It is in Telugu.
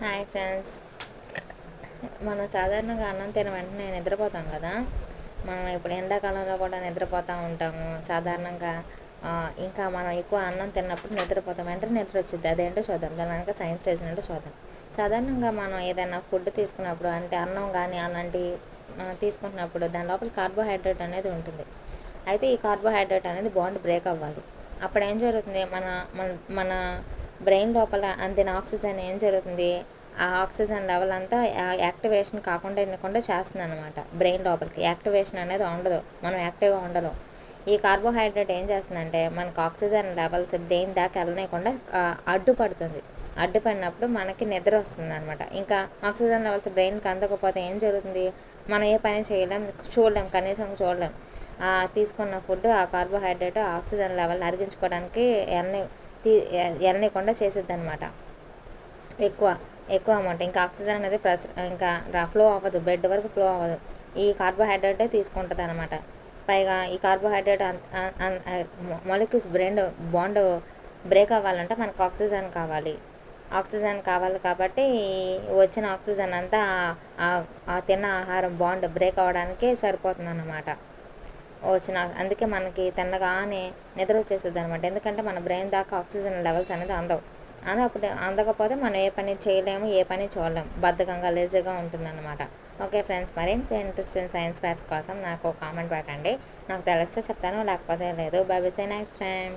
Hi friends. మనం సాధారణంగా అన్నం తిన వెంటనే నిద్రపోతాం కదా. మనం ఇప్పుడు ఎండాకాలంలో కూడా నిద్రపోతూ ఉంటాము సాధారణంగా. ఇంకా మనం ఎక్కువ అన్నం తిన్నప్పుడు నిద్రపోతాం, వెంటనే నిద్ర వచ్చింది. అదేంటో చూద్దాం, దాని వెనక సైన్స్ చేసినట్టు చూద్దాం. సాధారణంగా మనం ఏదైనా ఫుడ్ తీసుకున్నప్పుడు, అంటే అన్నం కానీ అలాంటి తీసుకుంటున్నప్పుడు దాని లోపల కార్బోహైడ్రేట్ అనేది ఉంటుంది. అయితే ఈ కార్బోహైడ్రేట్ అనేది బాండ్ బ్రేక్ అవ్వాలి. అప్పుడు ఏం జరుగుతుంది, మన మన మన బ్రెయిన్ లోపల అందిన ఆక్సిజన్ ఏం జరుగుతుంది, ఆ ఆక్సిజన్ లెవెల్ అంతా యాక్టివేషన్ కాకుండా ఉండకుండా చేస్తుంది అనమాట. బ్రెయిన్ లోపలికి యాక్టివేషన్ అనేది ఉండదు, మనం యాక్టివ్గా ఉండలేం. ఈ కార్బోహైడ్రేట్ ఏం చేస్తుందంటే మనకు ఆక్సిజన్ లెవెల్స్ బ్రెయిన్ దాకా వెళ్ళనీయకుండా అడ్డుపడుతుంది. అడ్డుపడినప్పుడు మనకి నిద్ర వస్తుంది అనమాట. ఇంకా ఆక్సిజన్ లెవెల్స్ బ్రెయిన్కి అందకపోతే ఏం జరుగుతుంది, మనం ఏ పని చేయలేం, చూడలేం, కనీసం చూడలేం. తీసుకున్న ఫుడ్ ఆ కార్బోహైడ్రేట్ ఆక్సిజన్ లెవెల్ అరిగించుకోవడానికి ఎన్నకుండా చేసిద్ది అనమాట. ఎక్కువ ఎక్కువ అమౌంట్ ఇంకా ఆక్సిజన్ అనేది ఇంకా ఫ్లో అవ్వదు, బెడ్ వరకు ఫ్లో అవ్వదు. ఈ కార్బోహైడ్రేటే తీసుకుంటుంది అనమాట. పైగా ఈ carbohydrate molecules brain bond break అవ్వాలంటే మనకు ఆక్సిజన్ కావాలి. ఆక్సిజన్ కావాలి కాబట్టి వచ్చిన ఆక్సిజన్ అంతా ఆ తిన్న ఆహారం బాండ్ బ్రేక్ అవ్వడానికే సరిపోతుంది అన్నమాట. అందుకే మనకి తిన్నగానే నిద్ర వచ్చేస్తుంది అనమాట. ఎందుకంటే మన బ్రెయిన్ దాకా ఆక్సిజన్ లెవెల్స్ అనేది అప్పుడు అందకపోతే మనం ఏ పని చేయలేము, ఏ పని చూడలేము, బద్ధకంగా లేజీగా ఉంటుందన్నమాట. ఓకే ఫ్రెండ్స్, మరింత ఇంట్రెస్టింగ్ సైన్స్ ఫ్యాక్ట్స్ కోసం నాకు కామెంట్ పెట్టండి. నాకు తెలిస్తే చెప్తాను, లేకపోతే లేదు. Bye bye, see next time.